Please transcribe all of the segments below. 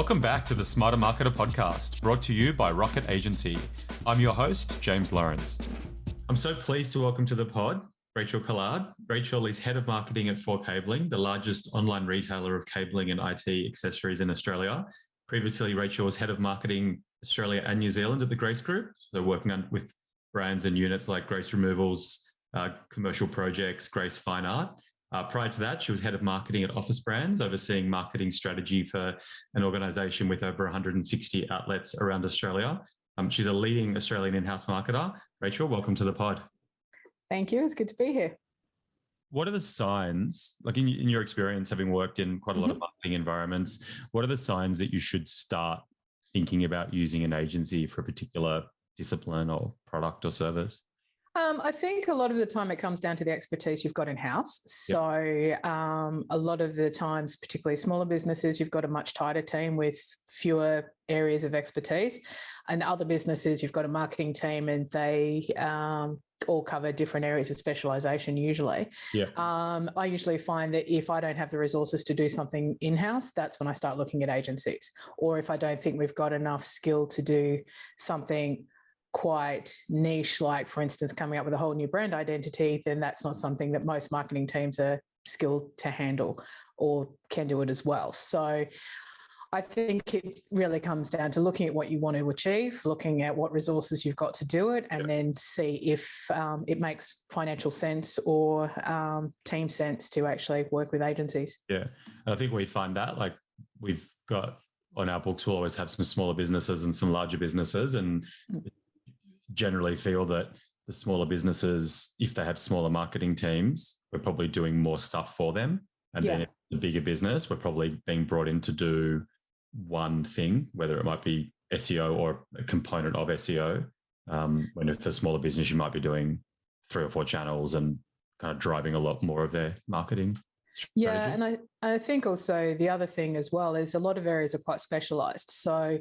Welcome back to the Smarter Marketer podcast, brought to you by Rocket Agency. I'm your host, James Lawrence. I'm so pleased to welcome to the pod Racquel Collard. Racquel is head of marketing at 4Cabling, the largest online retailer of cabling and IT accessories in Australia. Previously, Racquel was head of marketing Australia and New Zealand at the Grace Group, so working with brands and units like Grace Removals, commercial projects, Grace Fine Art. Prior to that, she was head of marketing at Office Brands, overseeing marketing strategy for an organisation with over 160 outlets around Australia. She's a leading Australian in-house marketer. Racquel, welcome to the pod. Thank you. It's good to be here. What are the signs, like in your experience, having worked in quite a lot of marketing environments, what are the signs that you should start thinking about using an agency for a particular discipline or product or service? I think a lot of the time it comes down to the expertise you've got in-house. So a lot of the times, particularly smaller businesses, you've got a much tighter team with fewer areas of expertise. And other businesses, you've got a marketing team and they all cover different areas of specialisation usually. I usually find that if I don't have the resources to do something in-house, that's when I start looking at agencies. Or if I don't think we've got enough skill to do something quite niche, like for instance, coming up with a whole new brand identity, then that's not something that most marketing teams are skilled to handle or can do it as well. So I think it really comes down to looking at what you want to achieve, looking at what resources you've got to do it, and then see if it makes financial sense or team sense to actually work with agencies. Yeah, and I think we find that like we've got on our books, we'll always have some smaller businesses and some larger businesses, and generally feel that the smaller businesses, if they have smaller marketing teams, we're probably doing more stuff for them. And then if it's a bigger business, we're probably being brought in to do one thing, whether it might be SEO or a component of SEO. When it's a smaller business, you might be doing 3 or 4 channels and kind of driving a lot more of their marketing strategy. Yeah, and I think also the other thing as well is a lot of areas are quite specialised. So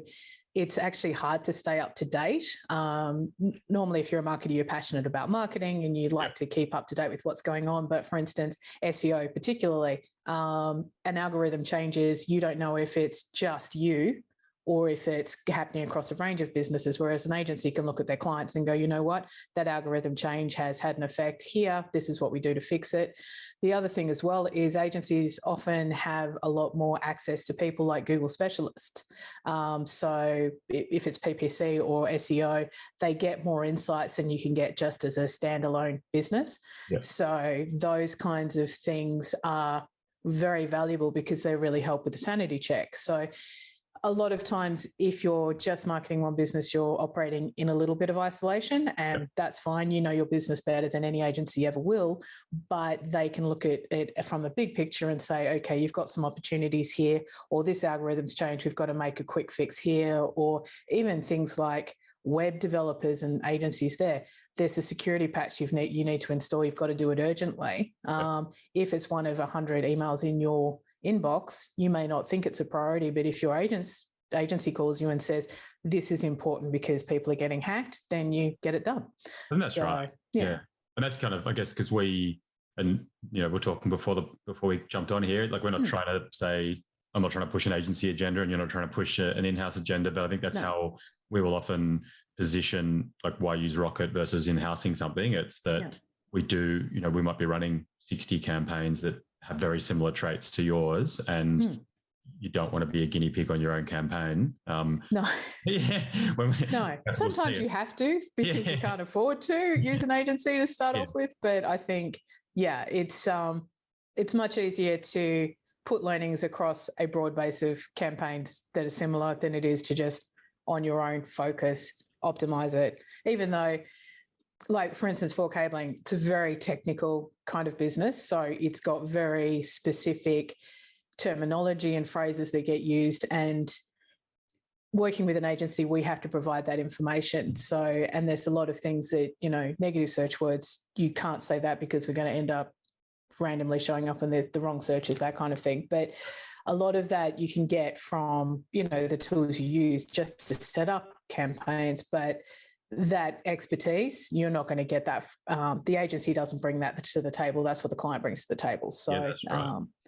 it's actually hard to stay up to date. Normally, if you're a marketer, you're passionate about marketing and you'd like to keep up to date with what's going on. But for instance, SEO particularly, an algorithm changes. You don't know if it's just you or if it's happening across a range of businesses, whereas an agency can look at their clients and go, you know what, that algorithm change has had an effect here. This is what we do to fix it. The other thing as well is agencies often have a lot more access to people like Google specialists. So if it's PPC or SEO, they get more insights than you can get just as a standalone business. So those kinds of things are very valuable because they really help with the sanity check. So a lot of times, if you're just marketing one business, you're operating in a little bit of isolation, and that's fine. You know your business better than any agency ever will, but they can look at it from a big picture and say, okay, you've got some opportunities here, or this algorithm's changed. We've got to make a quick fix here, or even things like web developers and agencies there. There's a security patch you need to install. You've got to do it urgently. If it's one of 100 emails in your inbox, you may not think it's a priority, but if your agency calls you and says, this is important because people are getting hacked, then you get it done. And that's right. Yeah. And that's kind of, I guess, because we're talking before we jumped on here, like we're not trying to say, I'm not trying to push an agency agenda and you're not trying to push an in-house agenda, but I think that's how we will often position, like why use Rocket versus in-housing something. It's that we do, we might be running 60 campaigns that have very similar traits to yours, and you don't want to be a guinea pig on your own campaign. No. Sometimes you have to because you can't afford to use an agency to start off with. But I think, it's much easier to put learnings across a broad base of campaigns that are similar than it is to just on your own focus, optimize it. Even though, like for instance, 4Cabling, it's a very technical kind of business. So it's got very specific terminology and phrases that get used, and working with an agency, we have to provide that information. So, and there's a lot of things that, negative search words, you can't say that because we're going to end up randomly showing up in the wrong searches, that kind of thing. But a lot of that you can get from, the tools you use just to set up campaigns, but that expertise, you're not going to get that. The agency doesn't bring that to the table. That's what the client brings to the table. So,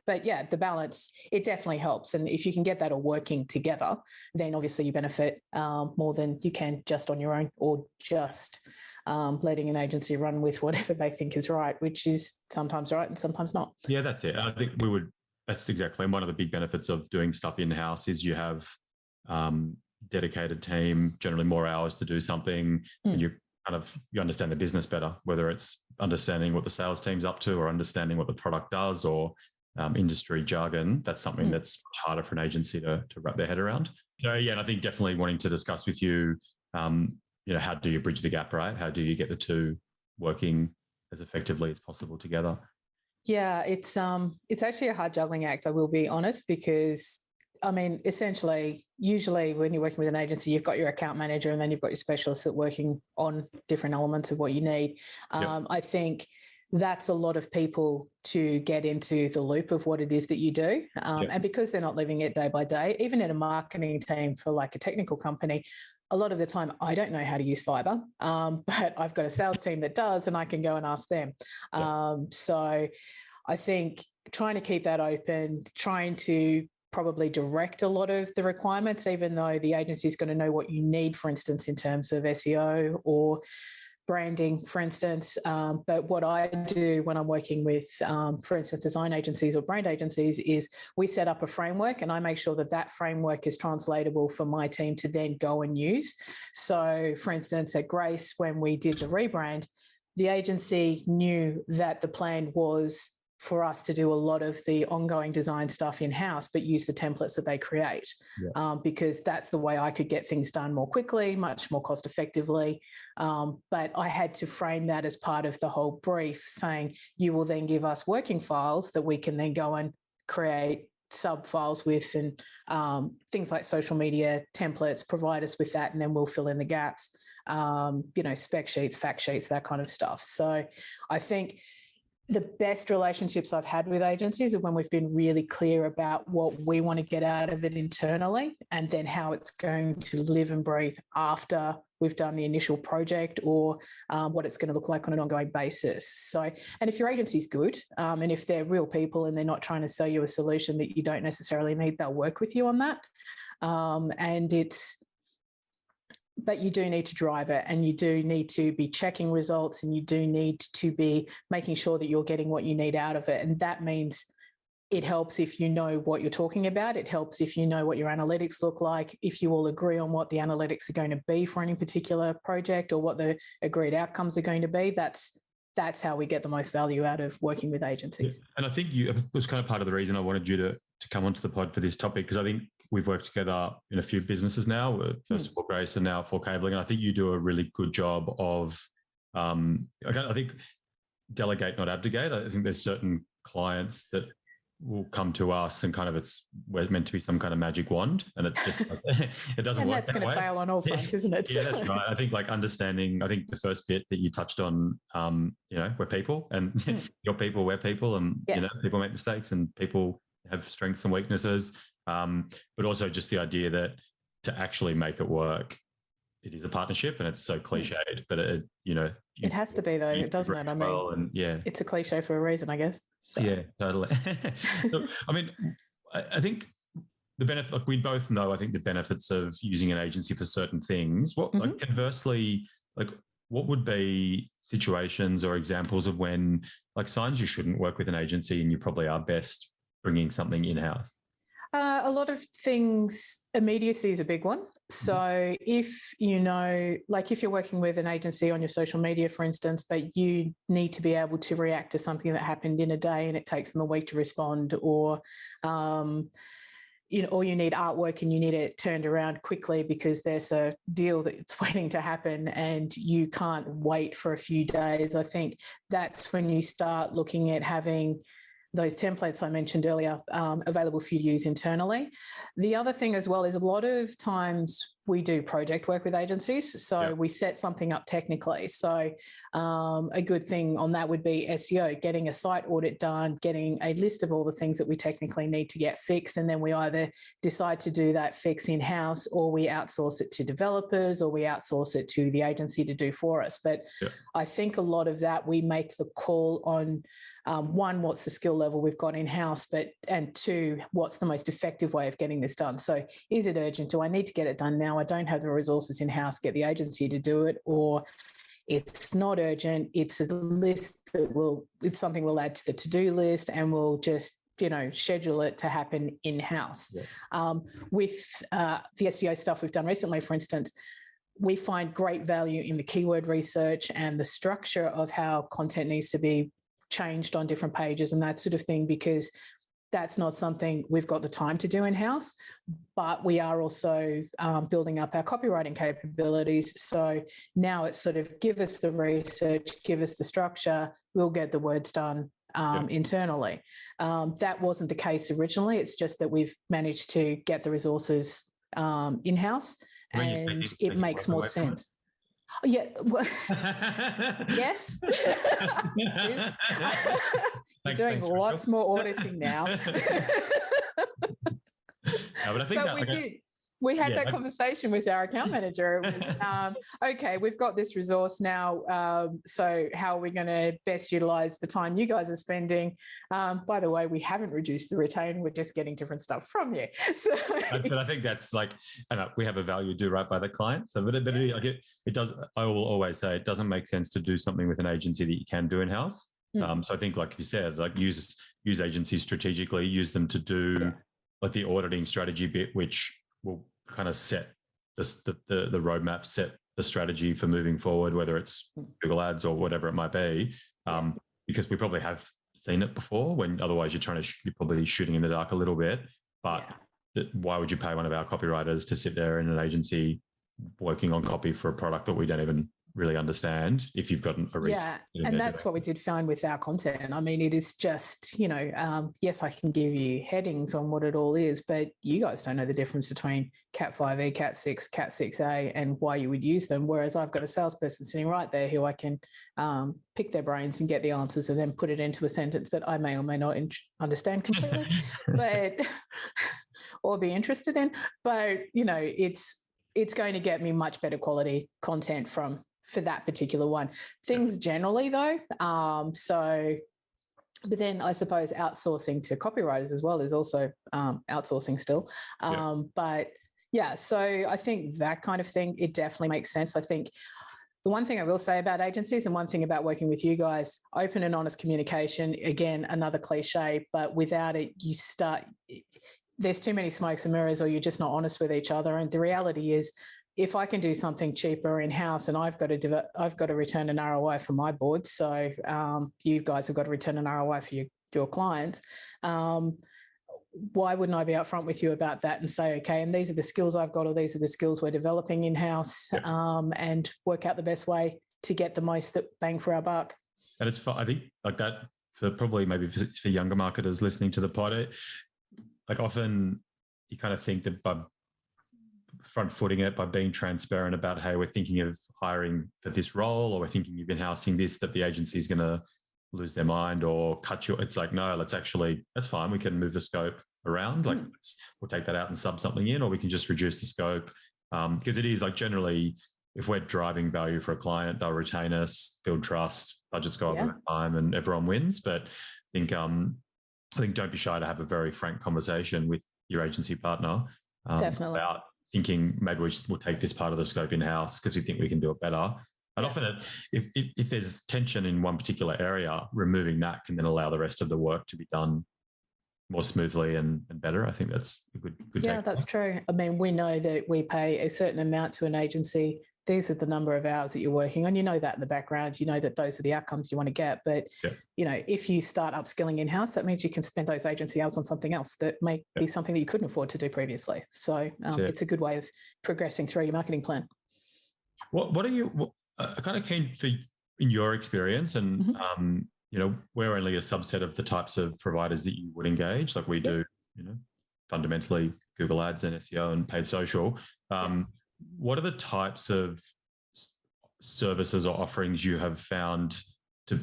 But yeah, the balance, it definitely helps. And if you can get that all working together, then obviously you benefit more than you can just on your own, or just letting an agency run with whatever they think is right, which is sometimes right and sometimes not. Yeah, that's it. So, I think that's exactly. And one of the big benefits of doing stuff in-house is you have dedicated team, generally more hours to do something, and you understand the business better, whether it's understanding what the sales team's up to or understanding what the product does, or industry jargon. That's something that's harder for an agency to wrap their head around. So yeah, and I think definitely wanting to discuss with you, how do you bridge the gap, right? How do you get the two working as effectively as possible together? Yeah, it's actually a hard juggling act, I will be honest, because I mean, essentially, usually when you're working with an agency, you've got your account manager and then you've got your specialists that are working on different elements of what you need. I think that's a lot of people to get into the loop of what it is that you do. And because they're not living it day by day, even in a marketing team for like a technical company, a lot of the time I don't know how to use Fiverr, but I've got a sales team that does, and I can go and ask them. So I think trying to keep that open, trying to probably direct a lot of the requirements, even though the agency is going to know what you need, for instance, in terms of SEO or branding, for instance. But what I do when I'm working with, for instance, design agencies or brand agencies, is we set up a framework, and I make sure that that framework is translatable for my team to then go and use. So, for instance, at Grace, when we did the rebrand, the agency knew that the plan was for us to do a lot of the ongoing design stuff in-house, but use the templates that they create, because that's the way I could get things done more quickly, much more cost effectively. But I had to frame that as part of the whole brief, saying you will then give us working files that we can then go and create sub files with, and things like social media templates, provide us with that, and then we'll fill in the gaps, spec sheets, fact sheets, that kind of stuff. So I think the best relationships I've had with agencies are when we've been really clear about what we want to get out of it internally, and then how it's going to live and breathe after we've done the initial project, or what it's going to look like on an ongoing basis. So, and if your agency's good, and if they're real people and they're not trying to sell you a solution that you don't necessarily need, they'll work with you on that. But you do need to drive it, and you do need to be checking results, and you do need to be making sure that you're getting what you need out of it. And that means it helps if you know what you're talking about. It helps if you know what your analytics look like, if you all agree on what the analytics are going to be for any particular project, or what the agreed outcomes are going to be. That's how we get the most value out of working with agencies. Yeah. And I think it was kind of part of the reason I wanted you to come onto the pod for this topic, because I think we've worked together in a few businesses now, first of all, Grace, and now for cabling. And I think you do a really good job of, I think, delegate, not abdicate. I think there's certain clients that will come to us and kind of we're meant to be some kind of magic wand, and it just it doesn't and work. That's going to fail on all fronts, isn't it? Yeah, that's right. I think understanding. I think the first bit that you touched on, we're people, and you're people, we're people, and people make mistakes, and people have strengths and weaknesses. But also just the idea that to actually make it work, it is a partnership, and it's so cliched, but it has to be, though, doesn't it? I mean, it's a cliche for a reason, I guess. So. Yeah, totally. So, I mean, I think the benefit, we both know, I think the benefits of using an agency for certain things. What, conversely, what would be situations or examples of when, signs you shouldn't work with an agency and you probably are best bringing something in-house? A lot of things, immediacy is a big one. So if if you're working with an agency on your social media, for instance, but you need to be able to react to something that happened in a day and it takes them a week to respond, or or you need artwork and you need it turned around quickly because there's a deal that's waiting to happen and you can't wait for a few days, I think that's when you start looking at having those templates I mentioned earlier available for you to use internally. The other thing as well is a lot of times we do project work with agencies. So we set something up technically. So a good thing on that would be SEO, getting a site audit done, getting a list of all the things that we technically need to get fixed. And then we either decide to do that fix in-house, or we outsource it to developers, or we outsource it to the agency to do for us. But I think a lot of that, we make the call on one, what's the skill level we've got in-house, and two, what's the most effective way of getting this done? So is it urgent? Do I need to get it done now? I don't have the resources in-house, get the agency to do it, or it's not urgent. It's a list it's something we'll add to the to-do list, and we'll just, schedule it to happen in-house. With the SEO stuff we've done recently, for instance, we find great value in the keyword research and the structure of how content needs to be changed on different pages and that sort of thing, because that's not something we've got the time to do in-house, but we are also building up our copywriting capabilities. So now it's sort of give us the research, give us the structure, we'll get the words done internally. That wasn't the case originally. It's just that we've managed to get the resources in-house, and it makes more sense. Yeah. Well, yes. You're doing lots more auditing now. But I think we did. We had that conversation with our account manager. It was, okay, we've got this resource now. So how are we going to best utilize the time you guys are spending? By the way, we haven't reduced the retain. We're just getting different stuff from you. So, but I think that's like, we have a value due right by the client. So, but it does. I will always say it doesn't make sense to do something with an agency that you can do in house. So I think, like you said, like use agencies strategically, use them to do like the auditing strategy bit, which will kind of set the roadmap, set the strategy for moving forward, whether it's Google Ads or whatever it might be, because we probably have seen it before. When otherwise you're probably shooting in the dark a little bit. But why would you pay one of our copywriters to sit there in an agency working on copy for a product that we don't even really understand if you've got a reason? And that's what we did find with our content. I mean, it is just, yes, I can give you headings on what it all is, but you guys don't know the difference between Cat 5e, Cat 6, Cat 6a, and why you would use them. Whereas I've got a salesperson sitting right there who I can pick their brains and get the answers and then put it into a sentence that I may or may not understand completely, but or be interested in. But, it's going to get me much better quality content for that particular one. Things generally though, but then I suppose outsourcing to copywriters as well is also outsourcing still. But so I think that kind of thing, it definitely makes sense. I think the one thing I will say about agencies, and one thing about working with you guys, open and honest communication, again, another cliche, but without it, there's too many smokes and mirrors, or you're just not honest with each other. And the reality is, if I can do something cheaper in-house and I've got to return an ROI for my board, so you guys have got to return an ROI for your clients, why wouldn't I be upfront with you about that and say, okay, and these are the skills I've got, or these are the skills we're developing in-house, and work out the best way to get the most bang for our buck. And it's, I think, like that, for probably maybe for younger marketers listening to the pod, like often you kind of think that by front-footing it, by being transparent about, hey, we're thinking of hiring for this role, or we're thinking of in-housing this, that the agency is going to lose their mind or cut you. It's like, no, that's fine. We can move the scope around. Like we'll take that out and sub something in, or we can just reduce the scope. Because it is like, generally, if we're driving value for a client, they'll retain us, build trust, budgets go up over time, and everyone wins. But I think don't be shy to have a very frank conversation with your agency partner Definitely. about thinking maybe we'll take this part of the scope in-house because we think we can do it better. And often if there's tension in one particular area, removing that can then allow the rest of the work to be done more smoothly and better. I think that's a good that's true. I mean, we know that we pay a certain amount to an agency. These are the number of hours that you're working on. You know that in the background. You know that those are the outcomes you want to get. But, if you start upskilling in-house, that means you can spend those agency hours on something else that may be something that you couldn't afford to do previously. So it's a good way of progressing through your marketing plan. What are you kind of keen for in your experience? And, we're only a subset of the types of providers that you would engage. Like we do, fundamentally Google Ads and SEO and paid social. what are the types of services or offerings you have found to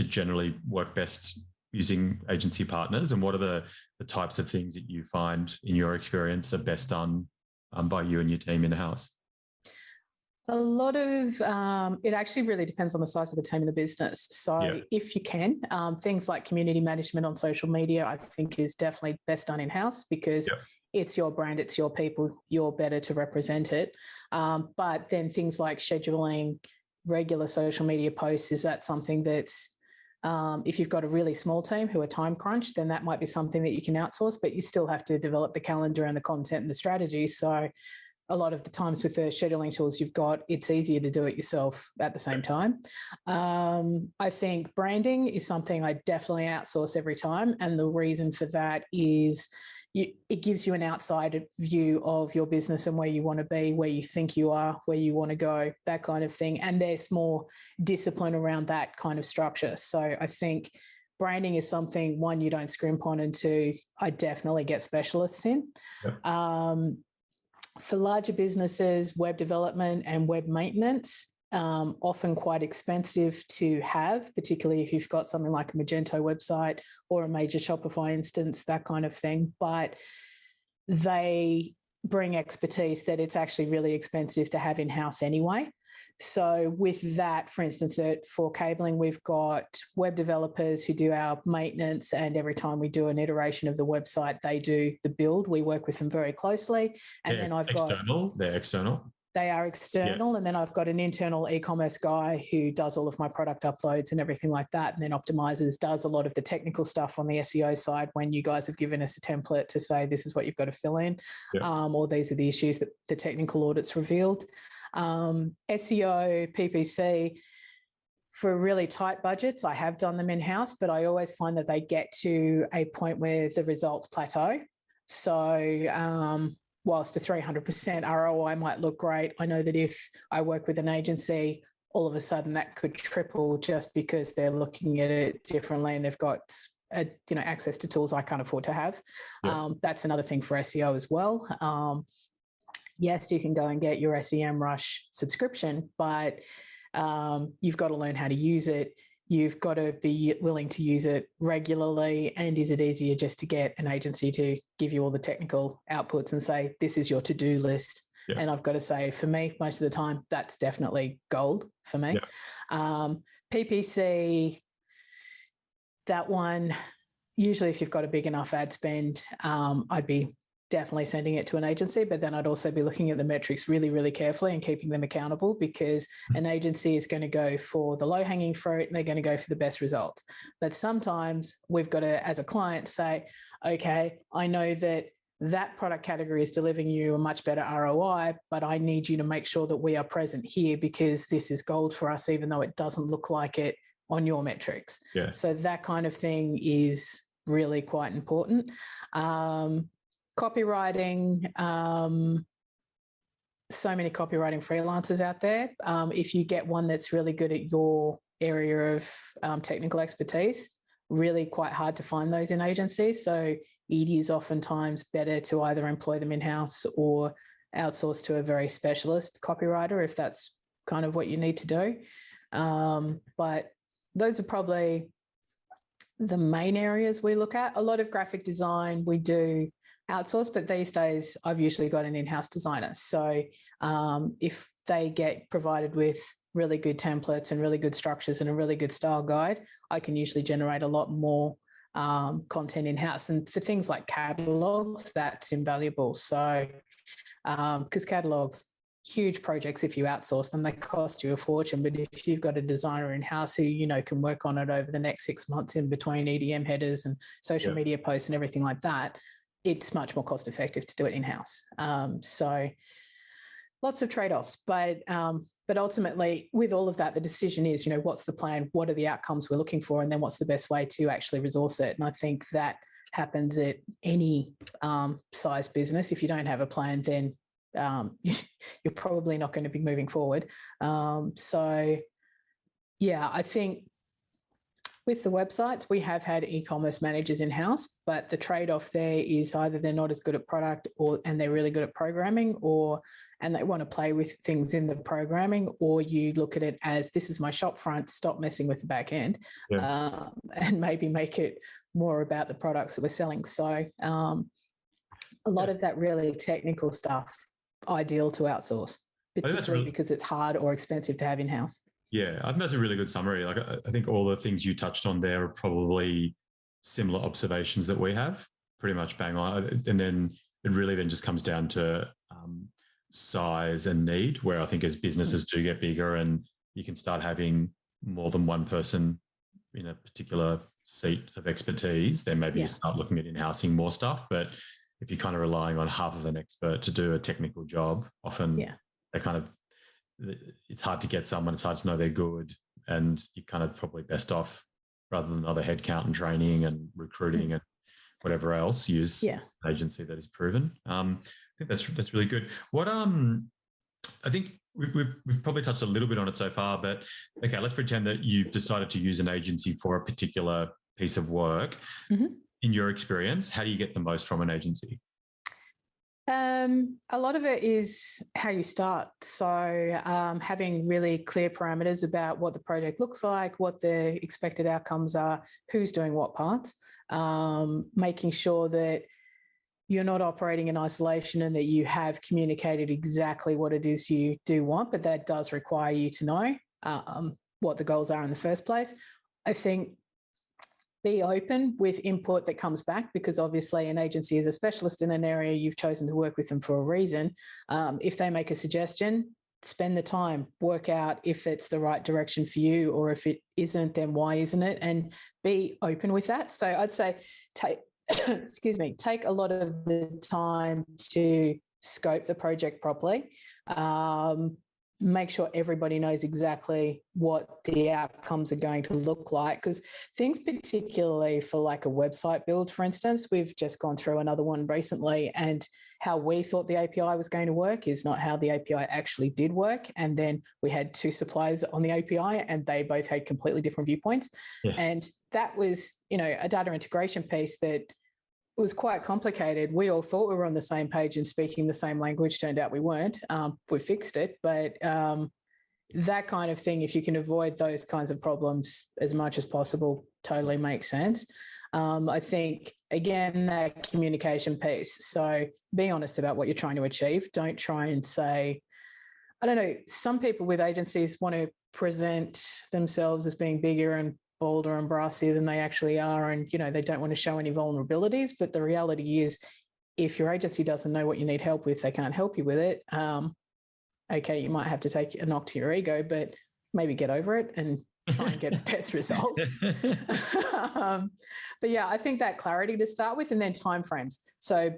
generally work best using agency partners, and what are the types of things that you find in your experience are best done by you and your team in-house? A lot of it actually really depends on the size of the team in the business. So if you can, things like community management on social media, I think is definitely best done in-house because it's your brand, it's your people, you're better to represent it. But then things like scheduling regular social media posts, is that something that's, if you've got a really small team who are time crunched, then that might be something that you can outsource, but you still have to develop the calendar and the content and the strategy. So a lot of the times with the scheduling tools you've got, it's easier to do it yourself at the same time. I think branding is something I definitely outsource every time. And the reason for that is it gives you an outside view of your business and where you want to be, where you think you are, where you want to go, that kind of thing. And there's more discipline around that kind of structure. So I think branding is something, one, you don't scrimp on, and two, I definitely get specialists in. For larger businesses, web development and web maintenance, often quite expensive to have, particularly if you've got something like a Magento website or a major Shopify instance, that kind of thing. But they bring expertise that it's actually really expensive to have in-house anyway. So with that, for instance, for cabling, we've got web developers who do our maintenance, and every time we do an iteration of the website, they do the build. We work with them very closely. And then I've got... They're external? They are external. And then I've got an internal e-commerce guy who does all of my product uploads and everything like that, and then optimizes, does a lot of the technical stuff on the SEO side when you guys have given us a template to say this is what you've got to fill in, or these are the issues that the technical audit's revealed. SEO, PPC, for really tight budgets, I have done them in-house, but I always find that they get to a point where the results plateau. So whilst a 300% ROI might look great, I know that if I work with an agency, all of a sudden that could triple just because they're looking at it differently and they've got access to tools I can't afford to have. That's another thing for SEO as well. Yes, you can go and get your SEMrush subscription, but you've got to learn how to use it. You've got to be willing to use it regularly. And is it easier just to get an agency to give you all the technical outputs and say, this is your to-do list? And I've got to say, for me, most of the time, that's definitely gold for me. PPC, that one, usually if you've got a big enough ad spend, I'd be definitely sending it to an agency, but then I'd also be looking at the metrics really, really carefully and keeping them accountable, because an agency is going to go for the low-hanging fruit and they're going to go for the best results. But sometimes we've got to, as a client, say, okay, I know that product category is delivering you a much better ROI, but I need you to make sure that we are present here because this is gold for us, even though it doesn't look like it on your metrics. So that kind of thing is really quite important. Copywriting, so many copywriting freelancers out there. If you get one that's really good at your area of technical expertise, really quite hard to find those in agencies. So it is oftentimes better to either employ them in-house or outsource to a very specialist copywriter if that's kind of what you need to do. But those are probably the main areas we look at. A lot of graphic design we do outsource, but these days I've usually got an in-house designer. So if they get provided with really good templates and really good structures and a really good style guide, I can usually generate a lot more content in-house. And for things like catalogs, that's invaluable. So because catalogs, huge projects, if you outsource them, they cost you a fortune. But if you've got a designer in-house who, can work on it over the next 6 months in between EDM headers and social media posts and everything like that, it's much more cost effective to do it in-house. So lots of trade-offs, but ultimately with all of that, the decision is, what's the plan? What are the outcomes we're looking for? And then what's the best way to actually resource it? And I think that happens at any size business. If you don't have a plan, then you're probably not going to be moving forward. I think With the websites, we have had e-commerce managers in-house, but the trade-off there is either they're not as good at product and they're really good at programming, and they want to play with things in the programming, or you look at it as, this is my shop front, stop messing with the back end, and maybe make it more about the products that we're selling. So a lot of that really technical stuff, ideal to outsource, particularly because it's hard or expensive to have in-house. Yeah, I think that's a really good summary. Like, I think all the things you touched on there are probably similar observations that we have, pretty much bang on. And then it really then just comes down to size and need, where I think as businesses do get bigger and you can start having more than one person in a particular seat of expertise, then maybe you start looking at in-housing more stuff. But if you're kind of relying on half of an expert to do a technical job, often they kind of, it's hard to get someone, it's hard to know they're good, and you're kind of probably best off, rather than other headcount and training and recruiting and whatever else, use an agency that is proven. I think that's really good. What I think we've probably touched a little bit on it so far, but okay, let's pretend that you've decided to use an agency for a particular piece of work. In your experience, how do you get the most from an agency? A lot of it is how you start. So having really clear parameters about what the project looks like, what the expected outcomes are, who's doing what parts, making sure that you're not operating in isolation and that you have communicated exactly what it is you do want, but that does require you to know what the goals are in the first place. I think be open with input that comes back, because obviously an agency is a specialist in an area, you've chosen to work with them for a reason. If they make a suggestion, spend the time, work out if it's the right direction for you, or if it isn't, then why isn't it? And be open with that. So I'd say take a lot of the time to scope the project properly. Make sure everybody knows exactly what the outcomes are going to look like, because things, particularly for like a website build, for instance, we've just gone through another one recently, and how we thought the API was going to work is not how the API actually did work. And then we had two suppliers on the API and they both had completely different viewpoints. And that was, a data integration piece that was quite complicated. We all thought we were on the same page and speaking the same language. Turned out we weren't. We fixed it. But that kind of thing, if you can avoid those kinds of problems as much as possible, totally makes sense. I think, again, that communication piece. So be honest about what you're trying to achieve. Don't try and say, I don't know, some people with agencies want to present themselves as being bigger and bolder and brassier than they actually are, and they don't want to show any vulnerabilities. But the reality is, if your agency doesn't know what you need help with, they can't help you with it. Okay, you might have to take a knock to your ego, but maybe get over it and try and get the best results. But yeah, I think that clarity to start with, and then timeframes. So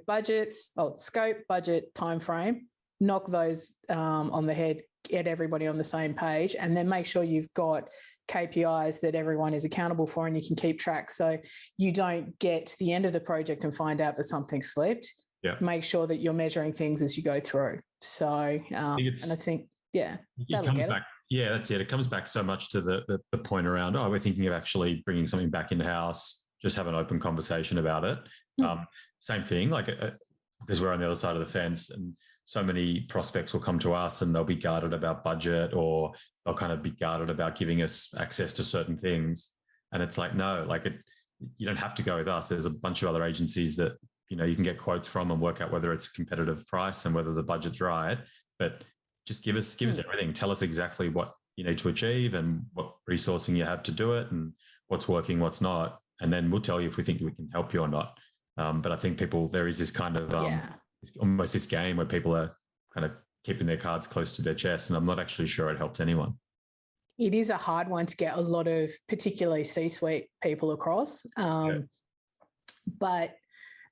scope, budget, timeframe, knock those on the head, get everybody on the same page, and then make sure you've got KPIs that everyone is accountable for and you can keep track, so you don't get to the end of the project and find out that something slipped. Make sure that you're measuring things as you go through. So and I think it comes back. Yeah, that's it. It comes back so much to the point around, we're thinking of actually bringing something back into house, just have an open conversation about it. Same thing, because we're on the other side of the fence, and so many prospects will come to us and they'll be guarded about budget, or they'll kind of be guarded about giving us access to certain things. And it's like, no, you don't have to go with us. There's a bunch of other agencies that, you can get quotes from and work out whether it's a competitive price and whether the budget's right. But just give us everything. Tell us exactly what you need to achieve and what resourcing you have to do it and what's working, what's not. And then we'll tell you if we think we can help you or not. But I think there is this kind of, it's almost this game where people are kind of keeping their cards close to their chest, and I'm not actually sure it helps anyone. It is a hard one to get a lot of particularly C-suite people across. But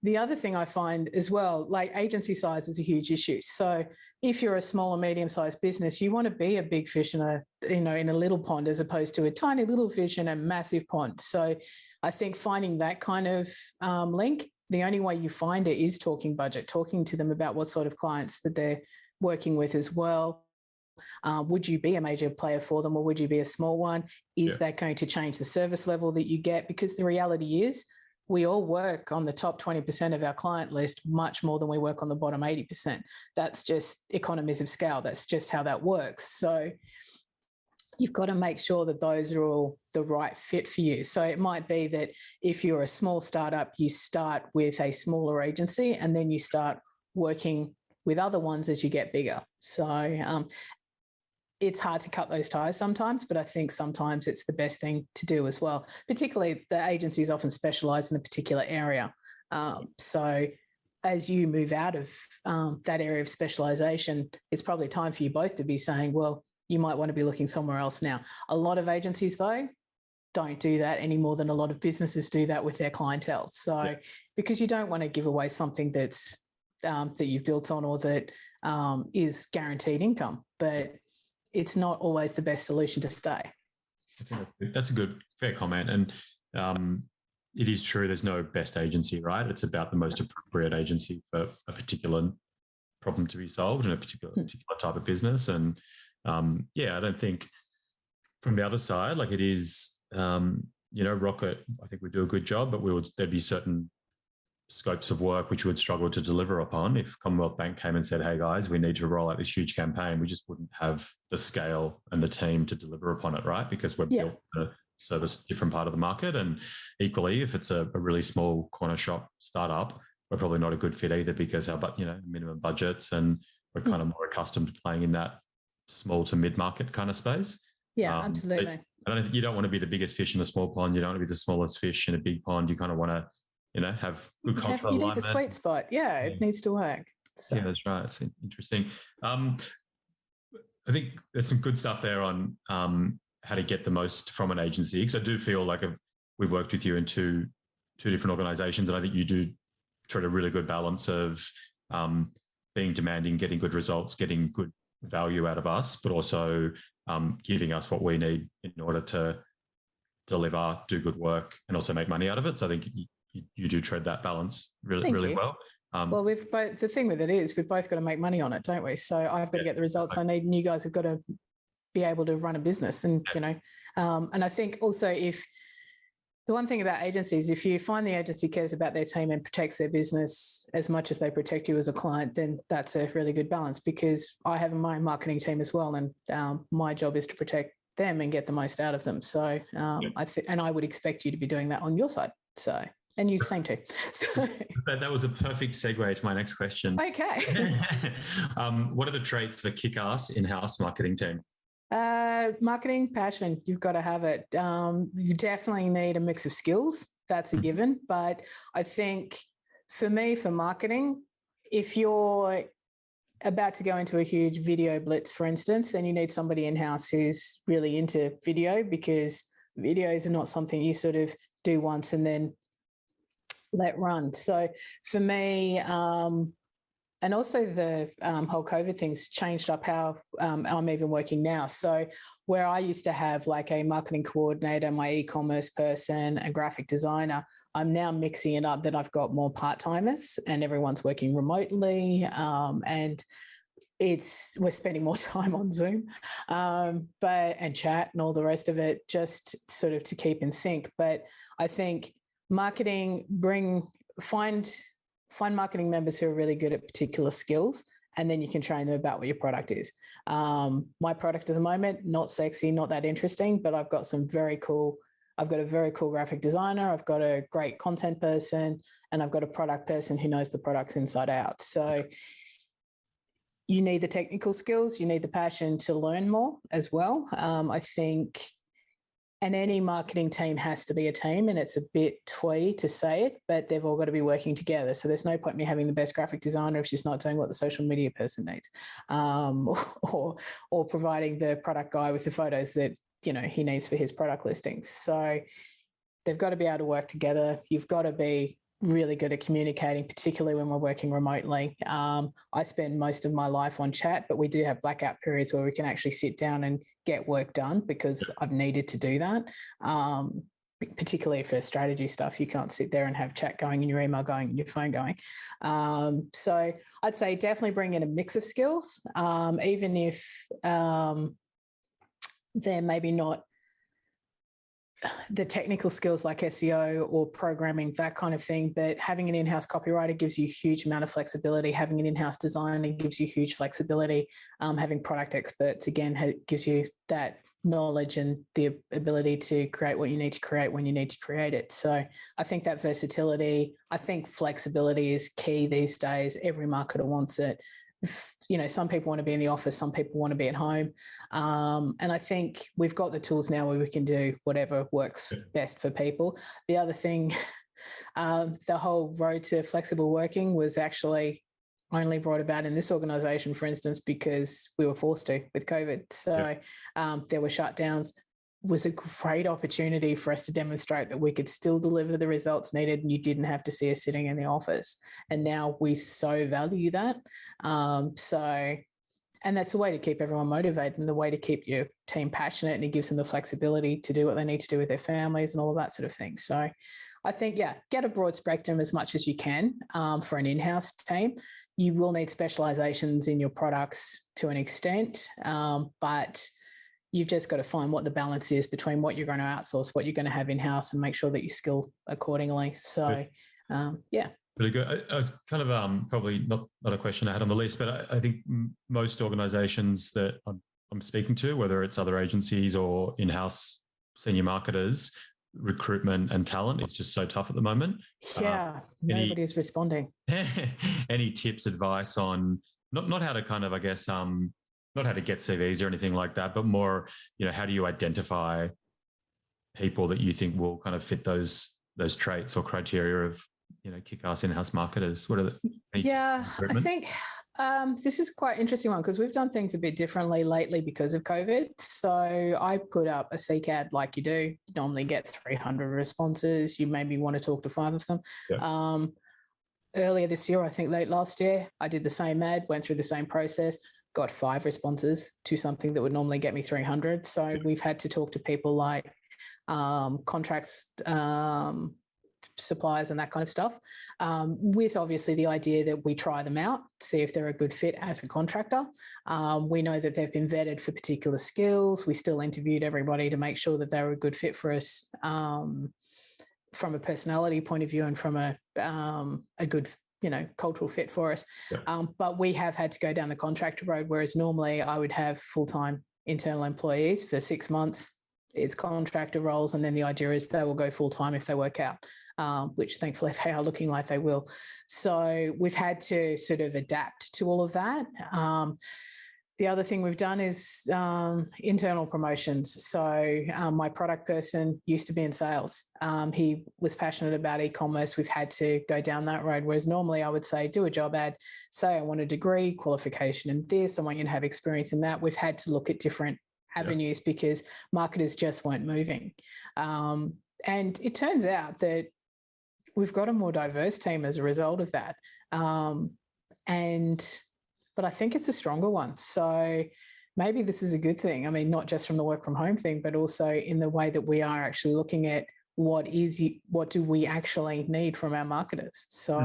the other thing I find as well, agency size is a huge issue. So if you're a small or medium-sized business, you want to be a big fish in a little pond, as opposed to a tiny little fish in a massive pond. So I think finding that kind of link, the only way you find it is talking budget, talking to them about what sort of clients that they're working with as well. Would you be a major player for them, or would you be a small one? Is that going to change the service level that you get? Because the reality is, we all work on the top 20% of our client list much more than we work on the bottom 80%. That's just economies of scale. That's just how that works. So you've got to make sure that those are all the right fit for you. So it might be that if you're a small startup, you start with a smaller agency and then you start working with other ones as you get bigger. So it's hard to cut those ties sometimes, but I think sometimes it's the best thing to do as well. Particularly the agencies often specialize in a particular area. So as you move out of that area of specialization, it's probably time for you both to be saying, well, you might want to be looking somewhere else now. A lot of agencies, though, don't do that any more than a lot of businesses do that with their clientele. So because you don't want to give away something that's that you've built on, or that is guaranteed income, but it's not always the best solution to stay. I think that's a good, fair comment. And it is true, there's no best agency, right? It's about the most appropriate agency for a particular problem to be solved in a particular type of business. And I don't think from the other side, like it is, Rocket, I think we do a good job, but there'd be certain scopes of work which we would struggle to deliver upon. If Commonwealth Bank came and said, hey guys, we need to roll out this huge campaign, we just wouldn't have the scale and the team to deliver upon it, right? Because we're built to service a different part of the market. And equally, if it's a really small corner shop startup, we're probably not a good fit either, because our minimum budgets, and we're kind of more accustomed to playing in that small to mid-market kind of space. Yeah, absolutely. I don't think you don't want to be the biggest fish in a small pond. You don't want to be the smallest fish in a big pond. You kind of want to, have good cultural alignment. You need the sweet spot. Yeah, it needs to work. So. Yeah, that's right. It's interesting. I think there's some good stuff there on how to get the most from an agency, because I do feel like we've worked with you in two different organizations, and I think you do treat a really good balance of being demanding, getting good results, getting good value out of us, but also giving us what we need in order to deliver, do good work, and also make money out of it. So I think you do tread that balance really well. Well, the thing with it is we've both got to make money on it, don't we? So I've got to get the results I need, and you guys have got to be able to run a business. And, and I think also the one thing about agencies, if you find the agency cares about their team and protects their business as much as they protect you as a client, then that's a really good balance, because I have my marketing team as well. And my job is to protect them and get the most out of them. So and I would expect you to be doing that on your side. So, and you same too. So that was a perfect segue to my next question. Okay. What are the traits of a kick-ass in-house marketing team? Marketing passion, you've got to have it. You definitely need a mix of skills. That's a given. But I think for me, for marketing, if you're about to go into a huge video blitz, for instance, then you need somebody in-house who's really into video, because videos are not something you sort of do once and then let run. So for me, and also the whole COVID thing's changed up how I'm even working now. So where I used to have like a marketing coordinator, my e-commerce person, a graphic designer, I'm now mixing it up that I've got more part-timers and everyone's working remotely. And we're spending more time on Zoom, and chat and all the rest of it, just sort of to keep in sync. But I think marketing, find marketing members who are really good at particular skills, and then you can train them about what your product is. My product at the moment, not sexy, not that interesting, but I've got a very cool graphic designer, I've got a great content person, and I've got a product person who knows the products inside out. So you need the technical skills, you need the passion to learn more as well. I think, and any marketing team has to be a team, and it's a bit twee to say it, but they've all got to be working together. So there's no point me having the best graphic designer if she's not doing what the social media person needs, or providing the product guy with the photos that he needs for his product listings. So they've got to be able to work together. You've got to be really good at communicating, particularly when we're working remotely. I spend most of my life on chat, but we do have blackout periods where we can actually sit down and get work done, because I've needed to do that. particularly for strategy stuff, you can't sit there and have chat going and your email going and your phone going. So I'd say definitely bring in a mix of skills, even if they're maybe not the technical skills like SEO or programming, that kind of thing. But having an in-house copywriter gives you a huge amount of flexibility. Having an in-house designer gives you huge flexibility. Having product experts, again, gives you that knowledge and the ability to create what you need to create when you need to create it. So I think that versatility, I think flexibility is key these days. Every marketer wants it. You know, some people want to be in the office, some people want to be at home. And I think we've got the tools now where we can do whatever works best for people. The other thing, the whole road to flexible working was actually only brought about in this organization, for instance, because we were forced to with COVID. So there were shutdowns. Was a great opportunity for us to demonstrate that we could still deliver the results needed and you didn't have to see us sitting in the office. And now we so value that. And that's a way to keep everyone motivated and the way to keep your team passionate, and it gives them the flexibility to do what they need to do with their families and all of that sort of thing. So I think, get a broad spectrum as much as you can for an in-house team. You will need specializations in your products to an extent, but you've just got to find what the balance is between what you're going to outsource, what you're going to have in-house, and make sure that you skill accordingly. So, Really good. I was kind of probably not a question I had on the list, but I think most organizations that I'm speaking to, whether it's other agencies or in-house senior marketers, recruitment and talent is just so tough at the moment. Nobody's responding. Any tips, advice on not how to kind of, I guess, not how to get CVs or anything like that, but more, how do you identify people that you think will kind of fit those traits or criteria of, kick-ass in-house marketers? What are the I think this is quite an interesting one because we've done things a bit differently lately because of COVID. So I put up a seek ad like you do. You normally get 300 responses. You maybe want to talk to 5 of them. Yeah. Earlier this year, I think late last year, I did the same ad, went through the same process, got 5 responses to something that would normally get me 300. So we've had to talk to people like contracts, suppliers and that kind of stuff, with obviously the idea that we try them out, see if they're a good fit as a contractor. We know that they've been vetted for particular skills. We still interviewed everybody to make sure that they were a good fit for us from a personality point of view and from a good cultural fit for us. Yeah. But we have had to go down the contractor road, whereas normally I would have full-time internal employees for 6 months. It's contractor roles, and then the idea is they will go full-time if they work out, which thankfully they are looking like they will. So we've had to sort of adapt to all of that. The other thing we've done is internal promotions. So my product person used to be in sales. He was passionate about e-commerce. We've had to go down that road, whereas normally I would say, do a job ad, say I want a degree, qualification in this, I want you to have experience in that. We've had to look at different avenues because marketers just weren't moving. And it turns out that we've got a more diverse team as a result of that. But I think it's a stronger one. So maybe this is a good thing. I mean, not just from the work from home thing, but also in the way that we are actually looking at what do we actually need from our marketers. So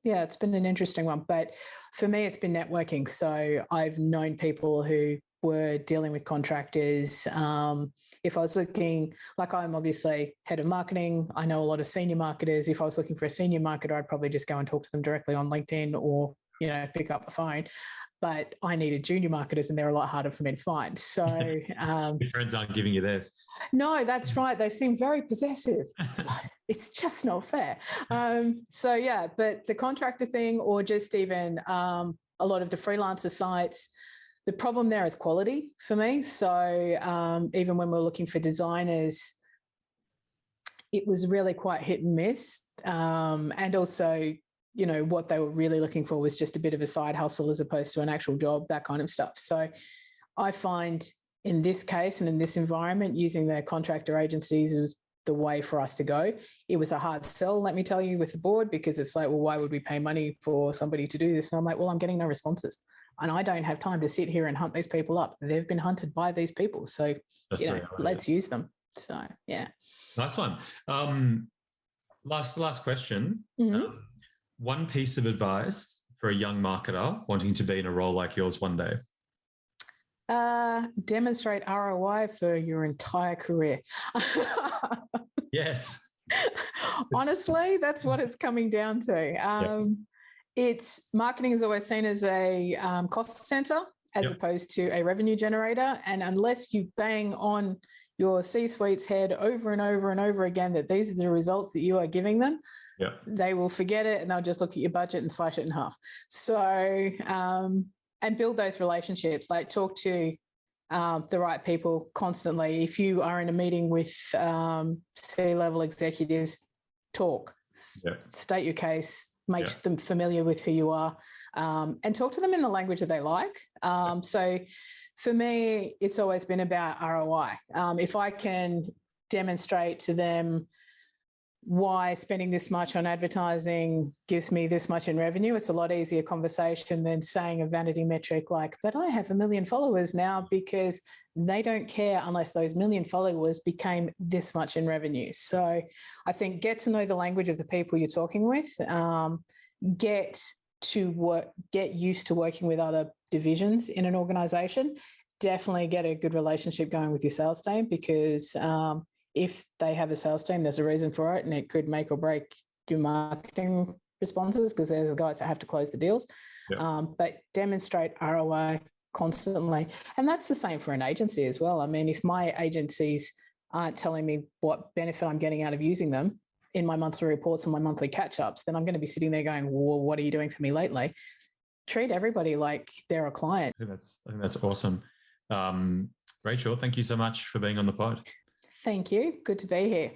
it's been an interesting one. But for me, it's been networking. So I've known people who were dealing with contractors. If I was looking, like I'm obviously head of marketing, I know a lot of senior marketers. If I was looking for a senior marketer, I'd probably just go and talk to them directly on LinkedIn or, pick up the phone. But I needed junior marketers and they're a lot harder for me to find. So your friends aren't giving you this. No, that's right. They seem very possessive. It's just not fair. But the contractor thing, or just even a lot of the freelancer sites, the problem there is quality for me. So even when we're looking for designers, it was really quite hit and miss. And also, what they were really looking for was just a bit of a side hustle as opposed to an actual job, that kind of stuff. So I find in this case and in this environment, using the contractor agencies is the way for us to go. It was a hard sell, let me tell you, with the board, because it's like, well, why would we pay money for somebody to do this? And I'm like, well, I'm getting no responses. And I don't have time to sit here and hunt these people up. They've been hunted by these people. So, let's use them. So, yeah. Nice one. Last question. Mhm. One piece of advice for a young marketer wanting to be in a role like yours one day. Demonstrate ROI for your entire career. Yes. Honestly, that's what it's coming down to. It's marketing is always seen as a cost center as opposed to a revenue generator. And unless you bang on your C-suite's head over and over and over again that these are the results that you are giving them, they will forget it and they'll just look at your budget and slash it in half. So, and build those relationships, like talk to the right people constantly. If you are in a meeting with C-level executives, talk, state your case, make them familiar with who you are, and talk to them in the language that they like. So for me, it's always been about ROI. If I can demonstrate to them why spending this much on advertising gives me this much in revenue, it's a lot easier conversation than saying a vanity metric like, but I have 1 million followers now, because they don't care unless those 1 million followers became this much in revenue. So I think get to know the language of the people you're talking with, get used to working with other divisions in an organization. Definitely get a good relationship going with your sales team, because if they have a sales team, there's a reason for it, and it could make or break your marketing responses, because they're the guys that have to close the deals. But demonstrate ROI constantly. And that's the same for an agency as well. I mean, if my agencies aren't telling me what benefit I'm getting out of using them in my monthly reports and my monthly catch-ups, then I'm going to be sitting there going, well, what are you doing for me lately? Treat everybody like they're a client. I think that's awesome. Racquel, thank you so much for being on the pod. Thank you. Good to be here.